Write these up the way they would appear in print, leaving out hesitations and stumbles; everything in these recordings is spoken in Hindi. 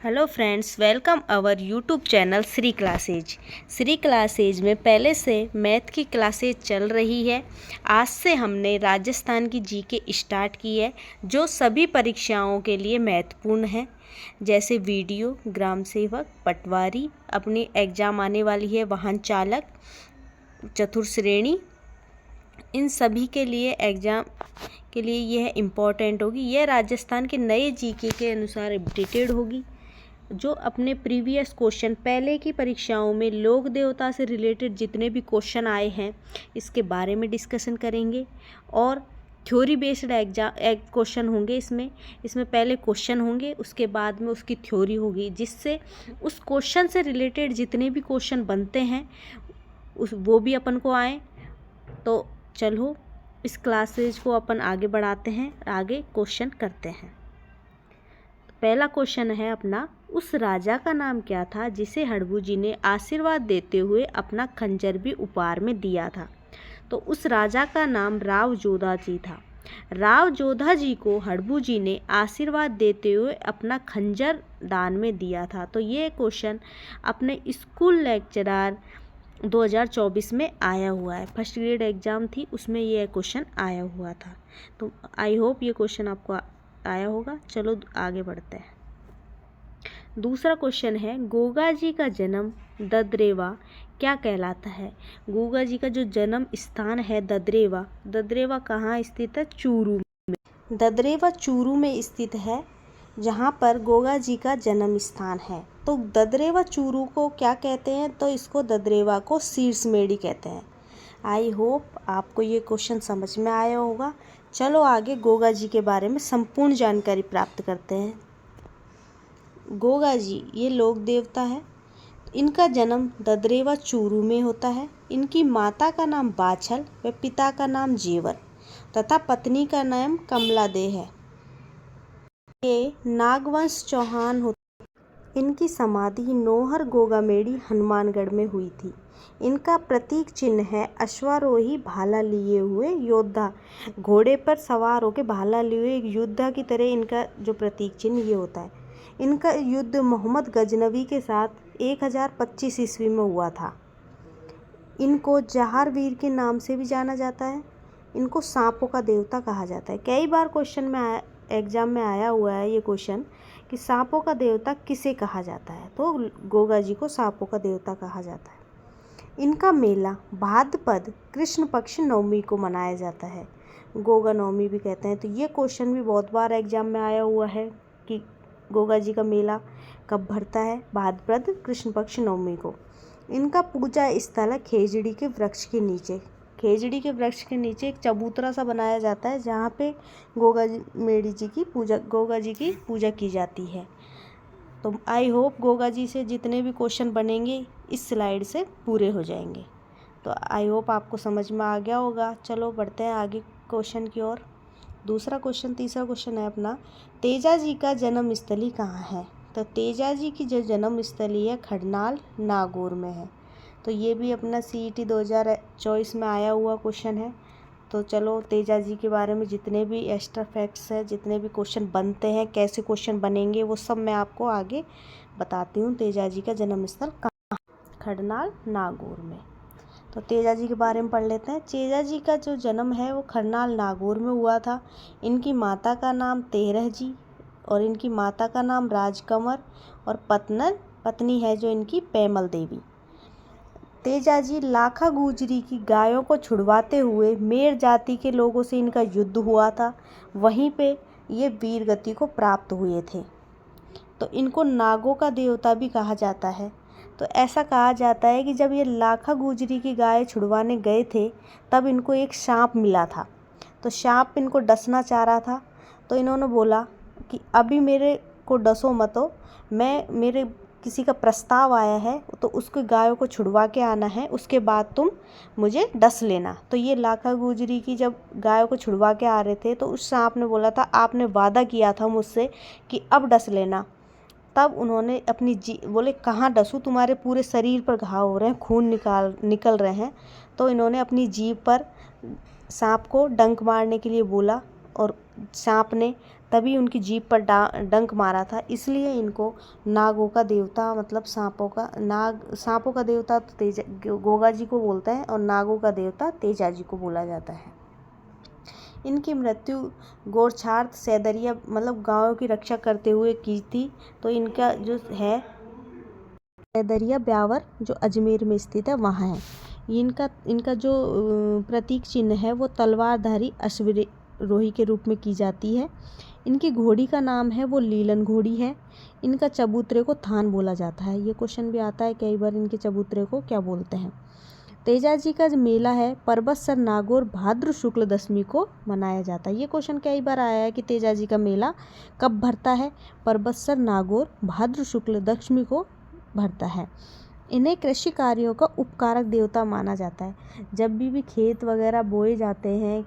Hello friends, welcome our YouTube channel Shri classes. Shri classes में पहले से मैथ की क्लासेज चल रही है। आज से हमने राजस्थान की जीके स्टार्ट की है, जो सभी परीक्षाओं के लिए महत्वपूर्ण है, जैसे वीडियो, ग्राम सेवक, पटवारी, अपनी एग्ज़ाम आने वाली है वाहन चालक, चतुर्थ श्रेणी। इन सभी के लिए एग्ज़ाम के लिए यह इम्पॉर्टेंट होगी। यह राजस्थान के नए जीके के अनुसार अपडेटेड होगी, जो अपने प्रीवियस क्वेश्चन पहले की परीक्षाओं में लोक देवता से रिलेटेड जितने भी क्वेश्चन आए हैं इसके बारे में डिस्कशन करेंगे। और थ्योरी बेस्ड क्वेश्चन होंगे। इसमें पहले क्वेश्चन होंगे, उसके बाद में उसकी थ्योरी होगी, जिससे उस क्वेश्चन से रिलेटेड जितने भी क्वेश्चन बनते हैं वो भी अपन को आए। तो चलो इस क्लासेज को अपन आगे बढ़ाते हैं, आगे क्वेश्चन करते हैं। पहला क्वेश्चन है अपना, उस राजा का नाम क्या था जिसे हड़बू जी ने आशीर्वाद देते हुए अपना खंजर भी उपहार में दिया था? तो उस राजा का नाम राव जोधा जी था। राव जोधा जी को हड़बू जी ने आशीर्वाद देते हुए अपना खंजर दान में दिया था। तो ये क्वेश्चन अपने स्कूल लेक्चरर 2024 में आया हुआ है। फर्स्ट ग्रेड एग्ज़ाम थी, उसमें ये क्वेश्चन आया हुआ था। तो आई होप ये क्वेश्चन आपको आया होगा। चलो आगे बढ़ते हैं। दूसरा क्वेश्चन है, गोगा जी का जन्म ददरेवा क्या कहलाता है? गोगा जी का जो जन्म स्थान है ददरेवा कहाँ स्थित है? चूरू में। ददरेवा चूरू में स्थित है, जहाँ पर गोगा जी का जन्म स्थान है। तो ददरेवा चूरू को क्या कहते हैं? तो इसको ददरेवा को शीर्षमेड़ी कहते हैं। आई होप आपको ये क्वेश्चन समझ में आया होगा। चलो आगे गोगा जी के बारे में संपूर्ण जानकारी प्राप्त करते हैं। गोगा जी ये लोक देवता है। इनका जन्म ददरेवा चूरू में होता है। इनकी माता का नाम बाछल व पिता का नाम जेवर तथा पत्नी का नाम कमला दे है। ये नागवंश चौहान होते। इनकी समाधि नोहर गोगामेड़ी हनुमानगढ़ में हुई थी। इनका प्रतीक चिन्ह है अश्वारोही भाला लिए हुए योद्धा। घोड़े पर सवार होकर भाला लिए हुए एक योद्धा की तरह इनका जो प्रतीक चिन्ह ये होता है। इनका युद्ध मोहम्मद गजनवी के साथ 1025 ईस्वी में हुआ था। इनको जहारवीर के नाम से भी जाना जाता है। इनको सांपों का देवता कहा जाता है। कई बार क्वेश्चन में एग्जाम में आया हुआ है ये क्वेश्चन कि सांपों का देवता किसे कहा जाता है? तो गोगा जी को सांपों का देवता कहा जाता है। इनका मेला भाद्रपद कृष्ण पक्ष नवमी को मनाया जाता है। गोगा नवमी भी कहते हैं। तो ये क्वेश्चन भी बहुत बार एग्जाम में आया हुआ है कि गोगा जी का मेला कब भरता है? भाद्रपद कृष्ण पक्ष नवमी को। इनका पूजा स्थल है खेजड़ी के वृक्ष के नीचे। खेजड़ी के वृक्ष के नीचे एक चबूतरा सा बनाया जाता है, जहाँ पे गोगा जी की पूजा की जाती है। तो आई होप गोगा जी से जितने भी क्वेश्चन बनेंगे इस स्लाइड से पूरे हो जाएंगे। तो आई होप आपको समझ में आ गया होगा। चलो बढ़ते हैं आगे क्वेश्चन की ओर। तीसरा क्वेश्चन है अपना, तेजा जी का जन्म स्थली कहाँ है? तो तेजा जी की जो जन्म स्थली है खड़नाल नागौर में है। तो ये भी अपना CET 2024 में आया हुआ क्वेश्चन है। तो चलो तेजा जी के बारे में जितने भी एक्स्ट्रा फैक्ट्स हैं, जितने भी क्वेश्चन बनते हैं, कैसे क्वेश्चन बनेंगे, वो सब मैं आपको आगे बताती हूँ। तेजा जी का जन्म स्थल कहाँ? खड़नाल नागौर में। तो तेजा जी के बारे में पढ़ लेते हैं। तेजा जी का जो जन्म है वो खड़नाल नागौर में हुआ था। इनकी माता का नाम तेरह जी और इनकी माता का नाम राजकंवर और पत्नी है जो इनकी पैमल देवी। तेजा जी लाखा गुजरी की गायों को छुड़वाते हुए मेर जाति के लोगों से इनका युद्ध हुआ था। वहीं पे ये वीर गति को प्राप्त हुए थे। तो इनको नागों का देवता भी कहा जाता है। तो ऐसा कहा जाता है कि जब ये लाखा गुजरी की गाय छुड़वाने गए थे तब इनको एक सांप मिला था। तो सांप इनको डसना चाह रहा था। तो इन्होंने बोला कि अभी मेरे को डसो मत, मेरे किसी का प्रस्ताव आया है तो उसके गायों को छुड़वा के आना है, उसके बाद तुम मुझे डस लेना। तो ये लाखा गुजरी की जब गायों को छुड़वा के आ रहे थे तो उस सांप ने बोला था आपने वादा किया था मुझसे कि अब डस लेना। तब उन्होंने अपनी बोले कहाँ डसूँ, तुम्हारे पूरे शरीर पर घाव हो रहे हैं, खून निकल रहे हैं। तो इन्होंने अपनी जीभ पर सांप को डंक मारने के लिए बोला और सांप ने तभी उनकी जीभ पर डंक मारा था, इसलिए इनको नागों का देवता मतलब सांपों का देवता तो गोगा जी को बोलते हैं और नागों का देवता तेजा जी को बोला जाता है। इनकी मृत्यु गोरछाड़ सैदरिया मतलब गांवों की रक्षा करते हुए की थी। तो इनका जो है सैदरिया ब्यावर जो अजमेर में स्थित है वहाँ है। इनका जो प्रतीक चिन्ह है वो तलवारधारी अश्वरोही के रूप में की जाती है। इनकी घोड़ी का नाम है वो लीलन घोड़ी है। इनका चबूतरे को थान बोला जाता है। ये क्वेश्चन भी आता है कई बार, इनके चबूतरे को क्या बोलते हैं। तेजा जी का जो मेला है परबतसर नागौर भाद्र शुक्ल दशमी को मनाया जाता है। ये क्वेश्चन कई बार आया है कि तेजा जी का मेला कब भरता है। परबतसर नागौर भाद्र शुक्ल दशमी को भरता है। इन्हें कृषि कार्यों का उपकारक देवता माना जाता है। जब भी खेत वगैरह बोए जाते हैं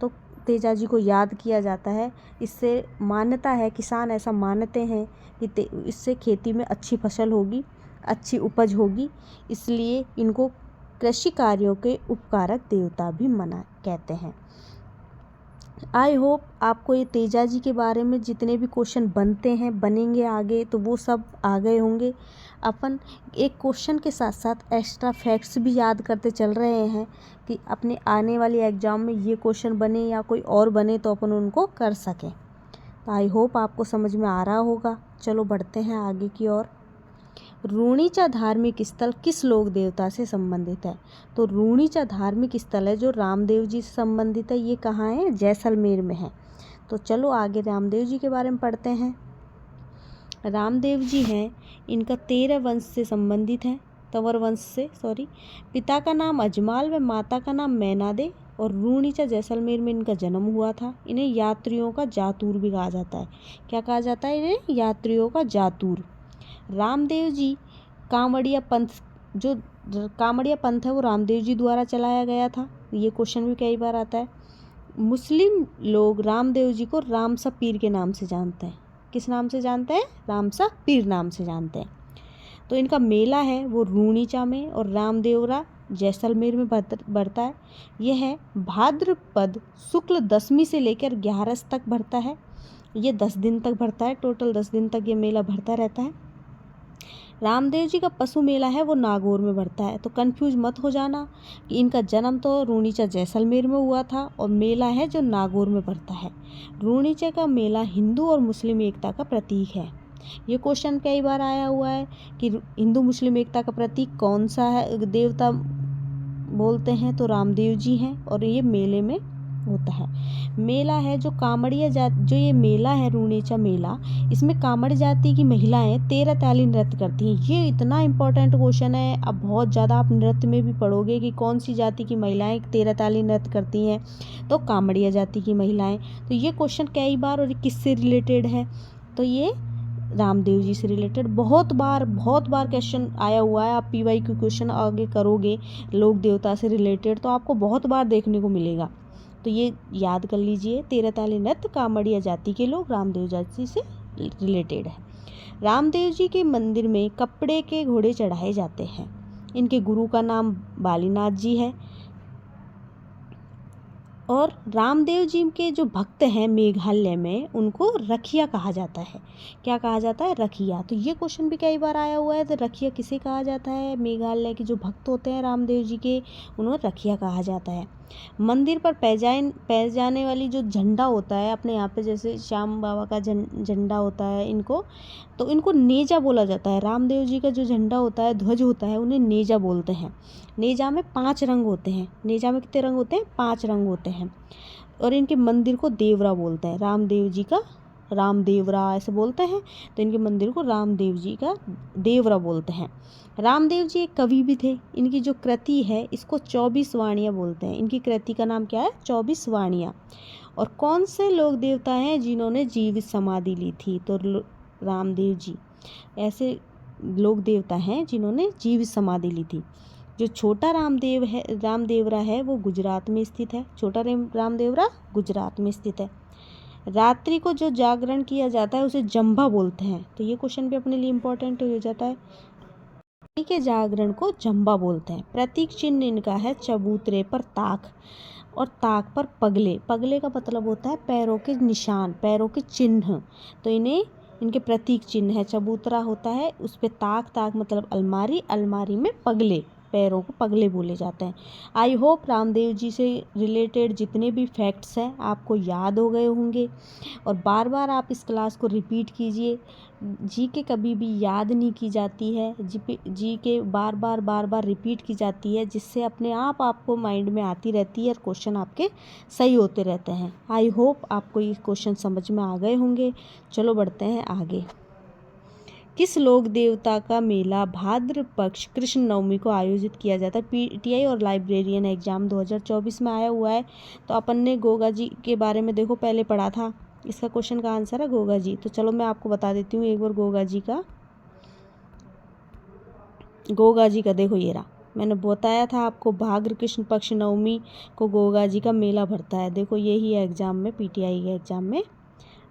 तो तेजा जी को याद किया जाता है। इससे मान्यता है, किसान ऐसा मानते हैं कि इससे खेती में अच्छी फसल होगी, अच्छी उपज होगी, इसलिए इनको कृषि कार्यों के उपकारक देवता भी कहते हैं। आई होप आपको ये तेजा जी के बारे में जितने भी क्वेश्चन बनते हैं बनेंगे आगे तो वो सब आ गए होंगे। अपन एक क्वेश्चन के साथ साथ एक्स्ट्रा फैक्ट्स भी याद करते चल रहे हैं कि अपने आने वाली एग्ज़ाम में ये क्वेश्चन बने या कोई और बने तो अपन उनको कर सकें। तो आई होप आपको समझ में आ रहा होगा। चलो बढ़ते हैं आगे की ओर। रूणीचा धार्मिक स्थल किस लोक देवता से संबंधित है। तो रूणीचा धार्मिक स्थल है जो रामदेव जी से संबंधित है। ये कहाँ है? जैसलमेर में है। तो चलो आगे रामदेव जी के बारे में पढ़ते हैं। रामदेव जी हैं, इनका 13 वंश से संबंधित है, तंवर वंश से पिता का नाम अजमाल व माता का नाम मैनादे और रूणीचा जैसलमेर में इनका जन्म हुआ था। इन्हें यात्रियों का जातूर भी कहा जाता है। क्या कहा जाता है इन्हें? यात्रियों का जातूर। रामदेव जी कांवड़िया पंथ है वो रामदेव जी द्वारा चलाया गया था। ये क्वेश्चन भी कई बार आता है। मुस्लिम लोग रामदेव जी को रामसा पीर के नाम से जानते हैं। किस नाम से जानते हैं? रामसा पीर नाम से जानते हैं। तो इनका मेला है वो रूणीचा में और रामदेवरा जैसलमेर में बढ़ता है। यह है भाद्रपद शुक्ल दशमी से लेकर 11 तक भरता है। ये 10 दिन तक भरता है। टोटल 10 दिन तक ये मेला भरता रहता है। रामदेव जी का पशु मेला है वो नागौर में भरता है। तो कंफ्यूज मत हो जाना कि इनका जन्म तो रूणीचा जैसलमेर में हुआ था और मेला है जो नागौर में भरता है। रूणीचा का मेला हिंदू और मुस्लिम एकता का प्रतीक है। ये क्वेश्चन कई बार आया हुआ है कि हिंदू मुस्लिम एकता का प्रतीक कौन सा है, देवता बोलते हैं। तो रामदेव जी हैं और ये मेले में होता है। मेला है जो कांवड़िया जाति, जो ये मेला है रूणीचा मेला, इसमें कांवड़ जाति की महिलाएं 13 ताली नृत्य करती हैं। ये इतना इम्पोर्टेंट क्वेश्चन है। अब बहुत ज़्यादा आप नृत्य में भी पढ़ोगे कि कौन सी जाति की महिलाएं 13 ताली नृत्य करती हैं। तो कांवड़िया जाति की महिलाएं। तो ये क्वेश्चन कई बार और किससे रिलेटेड है? तो ये रामदेव जी से रिलेटेड बहुत बार क्वेश्चन आया हुआ है। आप PYQ क्वेश्चन आगे करोगे लोक देवता से रिलेटेड तो आपको बहुत बार देखने को मिलेगा। तो ये याद कर लीजिए, 13 ताली नृत्य कांवड़िया जाति के लोग रामदेव जाति से रिलेटेड है। रामदेव जी के मंदिर में कपड़े के घोड़े चढ़ाए जाते हैं। इनके गुरु का नाम बालीनाथ जी है। और रामदेव जी के जो भक्त हैं मेघालय में उनको रखिया कहा जाता है। क्या कहा जाता है? रखिया। तो ये क्वेश्चन भी कई बार आया हुआ है। तो रखिया किसे कहा जाता है? मेघालय के जो भक्त होते हैं रामदेव जी के, उन्हें रखिया कहा जाता है। मंदिर पर पहन जाने वाली जो झंडा होता है अपने यहाँ पे, जैसे श्याम बाबा का झंडा होता है, इनको नेजा बोला जाता है। रामदेव जी का जो झंडा होता है, ध्वज होता है, उन्हें नेजा बोलते हैं। नेजा में 5 रंग होते हैं। नेजा में कितने रंग होते हैं? 5 रंग होते हैं। और इनके मंदिर को देवरा बोलते हैं। रामदेव जी का रामदेवरा ऐसे बोलते हैं। तो इनके मंदिर को रामदेव जी का देवरा बोलते हैं। रामदेव जी एक कवि भी थे। इनकी जो कृति है इसको 24 वाणियाँ बोलते हैं। इनकी कृति का नाम क्या है? 24 वाणियाँ। और कौन से लोक देवता हैं जिन्होंने जीवित समाधि ली थी? तो रामदेव जी ऐसे लोक देवता हैं जिन्होंने जीवित समाधि ली थी। जो छोटा रामदेवरा है वो गुजरात में स्थित है। छोटा रामदेवरा गुजरात में स्थित है। रात्रि को जो जागरण किया जाता है उसे जंभा बोलते हैं। तो ये क्वेश्चन भी अपने लिए इम्पोर्टेंट हो जाता है। के जागरण को जंभा बोलते हैं। प्रतीक चिन्ह इनका है चबूतरे पर ताक। और ताक पर पगले। पगले का मतलब होता है पैरों के निशान, पैरों के चिन्ह, तो इन्हें इनके प्रतीक चिन्ह है। चबूतरा होता है उस पे ताक, ताक मतलब अलमारी, अलमारी में पगले, पैरों को पगले बोले जाते हैं। आई होप रामदेव जी से रिलेटेड जितने भी फैक्ट्स हैं आपको याद हो गए होंगे, और बार बार आप इस क्लास को रिपीट कीजिए। जीके कभी भी याद नहीं की जाती है, जीके बार बार रिपीट की जाती है, जिससे अपने आप आपको माइंड में आती रहती है और क्वेश्चन आपके सही होते रहते हैं। आई होप आपको ये क्वेश्चन समझ में आ गए होंगे। चलो बढ़ते हैं आगे। किस लोक देवता का मेला भाद्र पक्ष कृष्ण नवमी को आयोजित किया जाता है? पीटीआई और लाइब्रेरियन एग्जाम 2024 में आया हुआ है। तो अपन ने गोगा जी के बारे में देखो पहले पढ़ा था, इसका क्वेश्चन का आंसर है गोगा जी। तो चलो मैं आपको बता देती हूँ एक बार गोगा जी का देखो ये रहा, मैंने बताया था आपको भाद्र कृष्ण पक्ष नवमी को गोगा जी का मेला भरता है। देखो यही एग्जाम में, पीटीआई के एग्जाम में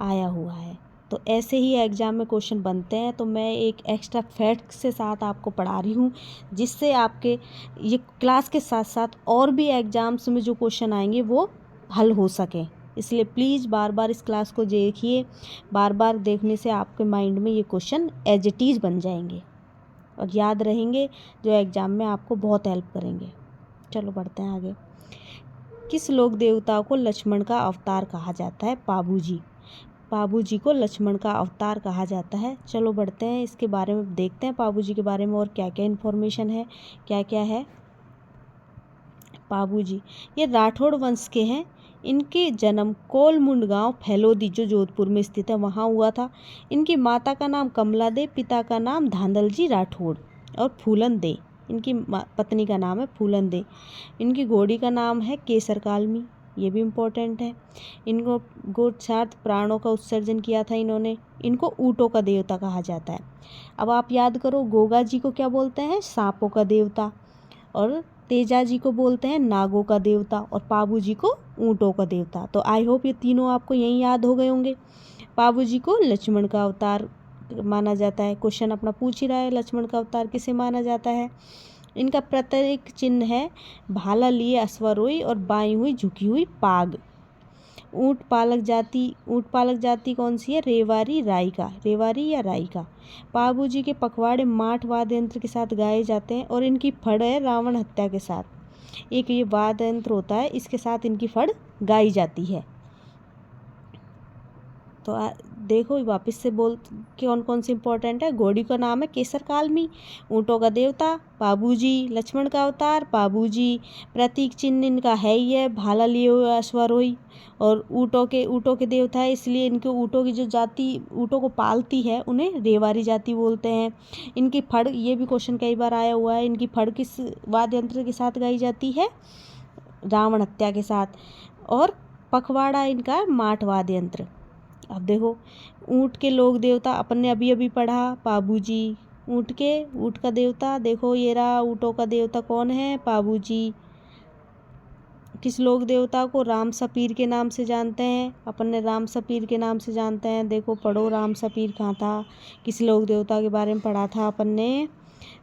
आया हुआ है। तो ऐसे ही एग्जाम में क्वेश्चन बनते हैं, तो मैं एक एक्स्ट्रा फैक्ट से साथ आपको पढ़ा रही हूँ, जिससे आपके ये क्लास के साथ साथ और भी एग्जाम्स में जो क्वेश्चन आएंगे वो हल हो सके। इसलिए प्लीज़ बार बार इस क्लास को देखिए, बार बार देखने से आपके माइंड में ये क्वेश्चन एज इट इज़ बन जाएंगे और याद रहेंगे, जो एग्ज़ाम में आपको बहुत हेल्प करेंगे। चलो बढ़ते हैं आगे। किस लोक देवता को लक्ष्मण का अवतार कहा जाता है? पाबू जी को लक्ष्मण का अवतार कहा जाता है। चलो बढ़ते हैं, इसके बारे में देखते हैं पाबू जी के बारे में और क्या क्या इन्फॉर्मेशन है, क्या क्या है। पाबू जी ये राठौड़ वंश के हैं। इनके जन्म कोलमुंड गांव फैलोदी जो जोधपुर में स्थित है वहाँ हुआ था। इनकी माता का नाम कमला दे, पिता का नाम धांधल जी राठौड़ और फूलन दे, इनकी पत्नी का नाम है फूलन दे। इनकी घोड़ी का नाम है केसर कालमी, ये भी इम्पोर्टेंट है। इनको गोक्षार्थ प्राणों का उत्सर्जन किया था इन्होंने। इनको ऊँटों का देवता कहा जाता है। अब आप याद करो, गोगा जी को क्या बोलते हैं? सांपों का देवता, और तेजा जी को बोलते हैं नागों का देवता, और पाबू जी को ऊँटों का देवता। तो आई होप ये तीनों आपको यही याद हो गए होंगे। पाबू जी को लक्ष्मण का अवतार माना जाता है। क्वेश्चन अपना पूछ ही रहा है, लक्ष्मण का अवतार किसे माना जाता है? इनका प्रतीक चिन्ह है भाला लिए अश्वरोही और बाई हुई झुकी हुई पाग। ऊँट पालक जाति कौन सी है? रेवारी या राइका। पाबू जी के पखवाड़े माठ वाद्य यंत्र के साथ गाए जाते हैं, और इनकी फड़ है रावण हत्या के साथ। एक ये वाद्य यंत्र होता है, इसके साथ इनकी फड़ गाई जाती है। तो देखो वापस से बोल कौन कौन से इंपॉर्टेंट है। घोड़ी का नाम है केसर कालमी, ऊँटों का देवता पाबू जी, लक्ष्मण का अवतार पाबू जी, प्रतीक चिन्ह इनका है ही है भाला लिए हुए अश्वारोही, और ऊँटों के देवता है, इसलिए इनके ऊँटों की जो जाति ऊँटों को पालती है उन्हें रेवारी जाति बोलते हैं। इनकी फड़, ये भी क्वेश्चन कई बार आया हुआ है, इनकी फड़ किस वाद्य यंत्र के साथ गाई जाती है? रावण हत्या के साथ। और पखवाड़ा इनका माठ वाद्य यंत्र। अब देखो ऊँट के लोक देवता अपन ने अभी अभी पढ़ा, पाबू जी। ऊँट का देवता देखो ये रहा, ऊँटों का देवता कौन है? पाबू जी। किस लोक देवता को राम सपीर के नाम से जानते हैं? अपन ने राम सपीर के नाम से जानते हैं। देखो पढ़ो, राम सपीर कहाँ था, किस लोक देवता के बारे में पढ़ा था अपन ने?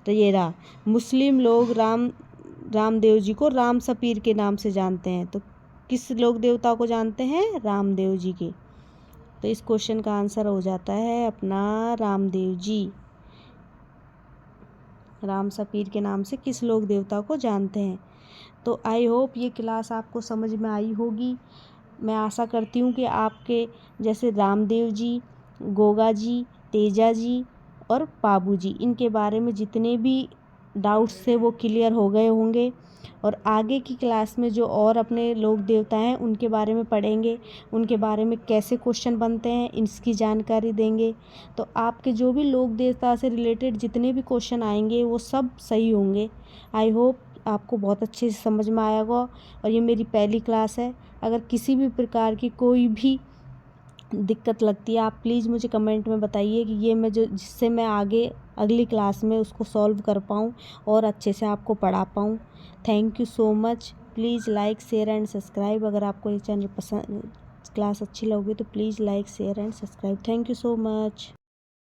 तो ये रहा, मुस्लिम लोग रामदेव जी को राम सपीर के नाम से जानते हैं। तो किस लोक देवता को जानते हैं? रामदेव जी के। तो इस क्वेश्चन का आंसर हो जाता है अपना रामदेव जी। राम सपीर के नाम से किस लोक देवता को जानते हैं? तो आई होप ये क्लास आपको समझ में आई होगी। मैं आशा करती हूँ कि आपके जैसे रामदेव जी, गोगा जी, तेजा जी और पाबू जी, इनके बारे में जितने भी डाउट्स थे वो क्लियर हो गए होंगे, और आगे की क्लास में जो और अपने लोक देवता हैं उनके बारे में पढ़ेंगे, उनके बारे में कैसे क्वेश्चन बनते हैं इसकी जानकारी देंगे। तो आपके जो भी लोक देवता से रिलेटेड जितने भी क्वेश्चन आएंगे वो सब सही होंगे। आई होप आपको बहुत अच्छे से समझ में आया होगा, और ये मेरी पहली क्लास है। अगर किसी भी प्रकार की कोई भी दिक्कत लगती है आप प्लीज़ मुझे कमेंट में बताइए कि ये मैं जिससे मैं आगे अगली क्लास में उसको सॉल्व कर पाऊँ और अच्छे से आपको पढ़ा पाऊँ। Thank you so much. Please like share and subscribe. अगर आपको ये चैनल पसंद, क्लास अच्छी लगी तो please like share and subscribe. Thank you so much.